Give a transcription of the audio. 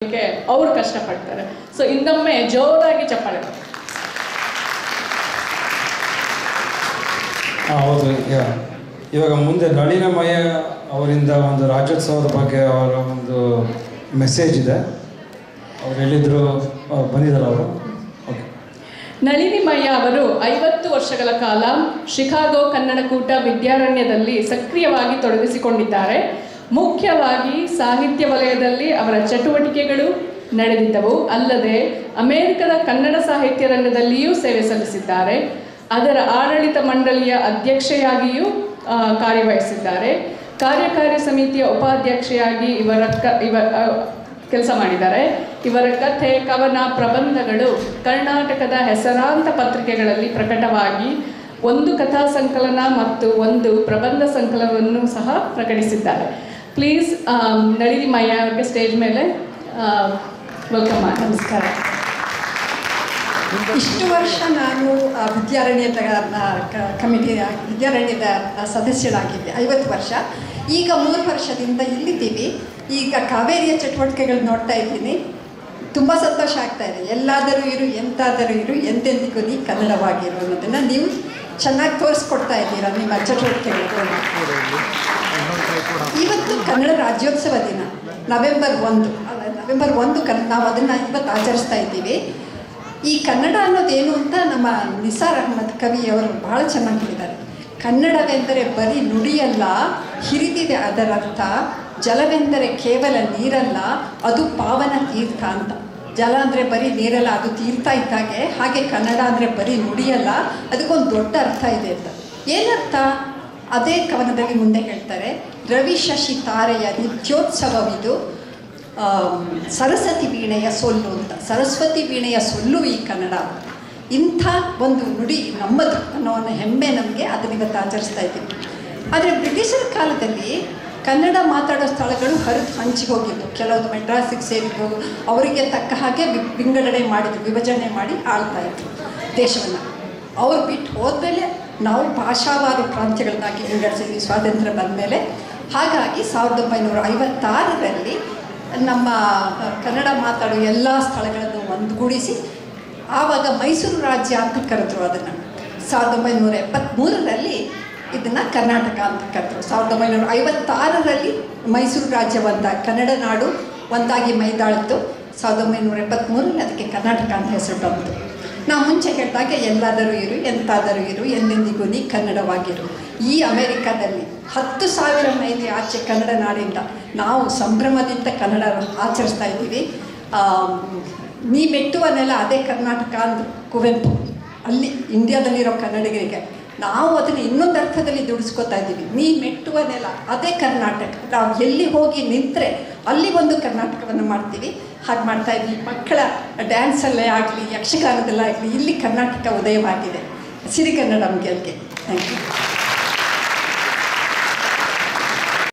ಅವರು ಕಷ್ಟಪಡ್ತಾರೆ. ಸೊ ಇನ್ನೊಮ್ಮೆ ಜೋರಾಗಿ ಚಪ್ಪಾಳೆ. ಹೌದು. ಇವಾಗ ಮುಂದೆ ನಳಿನಮಯ ಅವರಿಂದ ಒಂದು ರಾಜ್ಯೋತ್ಸವದ ಬಗ್ಗೆ ಅವರ ಒಂದು ಮೆಸೇಜ್ ಇದೆ. ಅವ್ರು ಹೇಳಿದ್ರು, ಬಂದಿದ್ದಾರೆ ಅವರು. ಓಕೆ. ನಳಿನಿಮಯ್ಯ ಅವರು 50 ವರ್ಷಗಳ ಕಾಲ ಶಿಕಾಗೋ ಕನ್ನಡಕೂಟ ವಿದ್ಯಾರಣ್ಯದಲ್ಲಿ ಸಕ್ರಿಯವಾಗಿ ತೊಡಗಿಸಿಕೊಂಡಿದ್ದಾರೆ. ಮುಖ್ಯವಾಗಿ ಸಾಹಿತ್ಯ ವಲಯದಲ್ಲಿ ಅವರ ಚಟುವಟಿಕೆಗಳು ನಡೆದಿದ್ದವು. ಅಲ್ಲದೆ ಅಮೆರಿಕದ ಕನ್ನಡ ಸಾಹಿತ್ಯ ರಂಗದಲ್ಲಿಯೂ ಸೇವೆ ಸಲ್ಲಿಸಿದ್ದಾರೆ. ಅದರ ಆಡಳಿತ ಮಂಡಳಿಯ ಅಧ್ಯಕ್ಷೆಯಾಗಿಯೂ ಕಾರ್ಯವಹಿಸಿದ್ದಾರೆ. ಕಾರ್ಯಕಾರಿ ಸಮಿತಿಯ ಉಪಾಧ್ಯಕ್ಷೆಯಾಗಿ ಕೆಲಸ ಮಾಡಿದ್ದಾರೆ. ಇವರ ಕಥೆ, ಕವನ, ಪ್ರಬಂಧಗಳು ಕರ್ನಾಟಕದ ಹೆಸರಾಂತ ಪತ್ರಿಕೆಗಳಲ್ಲಿ ಪ್ರಕಟವಾಗಿ ಒಂದು ಕಥಾ ಸಂಕಲನ ಮತ್ತು ಒಂದು ಪ್ರಬಂಧ ಸಂಕಲನವನ್ನು ಸಹ ಪ್ರಕಟಿಸಿದ್ದಾರೆ. ಪ್ಲೀಸ್ ನಳಿನಿಮಯ್ಯ ಅವರಿಗೆ ಸ್ಟೇಜ್ ಮೇಲೆ ವೆಲ್ಕಮ್ ಮಾಡಿ. ನಮಸ್ಕಾರ. ಇಷ್ಟು ವರ್ಷ ನಾನು ವಿದ್ಯಾರಣ್ಯದ ವಿದ್ಯಾರಣ್ಯದ ಸದಸ್ಯರಾಗಿದ್ದೆ, 50 ವರ್ಷ. ಈಗ 3 ವರ್ಷದಿಂದ ಇಲ್ಲಿದ್ದೀವಿ. ಈಗ ಕಾವೇರಿಯ ಚಟುವಟಿಕೆಗಳು ನೋಡ್ತಾ ಇದ್ದೀನಿ. ತುಂಬ ಸಂತೋಷ ಆಗ್ತಾ ಇದೆ. ಎಲ್ಲಾದರೂ ಇರು, ಎಂತಾದರೂ ಇರು, ಎಂದೆಂದಿಗೂ ನೀ ಕನ್ನಡವಾಗಿರು ಅನ್ನೋದನ್ನು ನೀವು ಚೆನ್ನಾಗಿ ತೋರಿಸ್ಕೊಡ್ತಾ ಇದ್ದೀರಾ ನಿಮ್ಮ ಚಟುವಟಿಕೆಗಳು. ಇವತ್ತು ಕನ್ನಡ ರಾಜ್ಯೋತ್ಸವ ದಿನ, ನವೆಂಬರ್ 1 ನಾವು ಅದನ್ನು ಇವತ್ತು ಆಚರಿಸ್ತಾ ಇದ್ದೀವಿ. ಈ ಕನ್ನಡ ಅನ್ನೋದೇನು ಅಂತ ನಮ್ಮ ನಿಸಾರ್ ಅಹಮದ್ ಕವಿಯವರು ಬಹಳ ಚೆನ್ನಾಗಿ ಹೇಳಿದ್ದಾರೆ. ಕನ್ನಡವೆಂದರೆ ಬರೀ ನುಡಿಯಲ್ಲ, ಹಿರಿದಿದೆ ಅದರರ್ಥ. ಜಲವೆಂದರೆ ಕೇವಲ ನೀರಲ್ಲ, ಅದು ಪಾವನ ತೀರ್ಥ ಅಂತ. ಜಲ ಅಂದರೆ ಬರೀ ನೀರಲ್ಲ, ಅದು ತೀರ್ಥ ಇದ್ದಾಗೆ. ಹಾಗೆ ಕನ್ನಡ ಅಂದರೆ ಬರೀ ನುಡಿಯಲ್ಲ, ಅದಕ್ಕೊಂದು ದೊಡ್ಡ ಅರ್ಥ ಇದೆ ಅಂತ. ಏನರ್ಥ? ಅದೇ ಕವನದಲ್ಲಿ ಮುಂದೆ ಹೇಳ್ತಾರೆ. ರವಿ ಶಶಿ ತಾರೆಯ ನಿತ್ಯೋತ್ಸವವಿದು, ಸರಸ್ವತಿ ವೀಣೆಯ ಸೊಲ್ಲು ಅಂತ. ಸರಸ್ವತಿ ವೀಣೆಯ ಸೊಲ್ಲು ಈ ಕನ್ನಡ. ಇಂಥ ಒಂದು ನುಡಿ ನಮ್ಮದು ಅನ್ನೋ ಹೆಮ್ಮೆ ನಮಗೆ. ಅದನ್ನು ಇವತ್ತು ಆಚರಿಸ್ತಾ ಇದ್ದೀವಿ. ಆದರೆ ಬ್ರಿಟಿಷರ ಕಾಲದಲ್ಲಿ ಕನ್ನಡ ಮಾತಾಡೋ ಸ್ಥಳಗಳು ಹಂಚಿಗೆ ಹೋಗಿದ್ದು. ಕೆಲವೊಂದು ಮೆಡ್ರಾಸಿಗೆ ಸೇರಿದ್ದು, ಅವರಿಗೆ ತಕ್ಕ ಹಾಗೆ ವಿಂಗಡಣೆ ಮಾಡಿದ್ರು, ವಿಭಜನೆ ಮಾಡಿ ಆಳ್ತಾ ಇದ್ರು ದೇಶವನ್ನು. ಅವ್ರು ಬಿಟ್ಟು ಹೋದ್ಮೇಲೆ ನಾವು ಭಾಷಾವಾರು ಪ್ರಾಂತ್ಯಗಳನ್ನಾಗಿ ವಿಂಗಡಿಸಿದ್ವಿ ಸ್ವಾತಂತ್ರ್ಯ ಬಂದ ಮೇಲೆ. ಹಾಗಾಗಿ 1956ರಲ್ಲಿ ನಮ್ಮ ಕನ್ನಡ ಮಾತಾಡೋ ಎಲ್ಲ ಸ್ಥಳಗಳನ್ನು ಒಂದುಗೂಡಿಸಿ ಆವಾಗ ಮೈಸೂರು ರಾಜ್ಯ ಅಂತ ಕರೆದ್ರು ಅದನ್ನು. 1973ರಲ್ಲಿ ಇದನ್ನು ಕರ್ನಾಟಕ ಅಂತ ಕರೆದ್ರು. 1956ರಲ್ಲಿ ಮೈಸೂರು ರಾಜ್ಯ ಕನ್ನಡ ನಾಡು ಒಂದಾಗಿ ಮೈದಾಳಿತು. 1973ರಲ್ಲಿ ಅದಕ್ಕೆ ಕರ್ನಾಟಕ ಅಂತ ಹೆಸರು ಬಂತು. ನಾವು ಮುಂಚೆ ಹೇಳಿದಾಗ ಎಲ್ಲಾದರೂ ಇರು, ಎಂತಾದರೂ ಇರು, ಎಂದೆಂದಿಗೂ ನೀ ಕನ್ನಡವಾಗಿರು. ಈ ಅಮೆರಿಕದಲ್ಲಿ 10,000 ಮೈಲಿ ಆಚೆ ಕನ್ನಡ ನಾಡಿಂದ ನಾವು ಸಂಭ್ರಮದಿಂದ ಕನ್ನಡ ಆಚರಿಸ್ತಾ ಇದ್ದೀವಿ. ನೀ ಮೆಟ್ಟುವ ನೆಲ ಅದೇ ಕರ್ನಾಟಕ ಅಂದರು ಕುವೆಂಪು. ಅಲ್ಲಿ ಇಂಡಿಯಾದಲ್ಲಿರೋ ಕನ್ನಡಿಗರಿಗೆ ನಾವು ಅದನ್ನು ಇನ್ನೊಂದು ಅರ್ಥದಲ್ಲಿ ದುಡಿಸ್ಕೊತಾ ಇದ್ದೀವಿ. ನೀ ಮೆಟ್ಟುವ ನೆಲ ಅದೇ ಕರ್ನಾಟಕ. ನಾವು ಎಲ್ಲಿ ಹೋಗಿ ನಿಂತರೆ ಅಲ್ಲಿ ಒಂದು ಕರ್ನಾಟಕವನ್ನು ಮಾಡ್ತೀವಿ. ಹಾಗೆ ಮಾಡ್ತಾ ಇದ್ವಿ. ಮಕ್ಕಳ ಡ್ಯಾನ್ಸಲ್ಲೇ ಆಗಲಿ, ಯಕ್ಷಗಾನದಲ್ಲೇ ಆಗಲಿ, ಇಲ್ಲಿ ಕರ್ನಾಟಕ ಉದಯವಾಗಿದೆ. ಸಿರಿಗನ್ನಡಂ ಗೆಲ್ಗೆ. Thank you.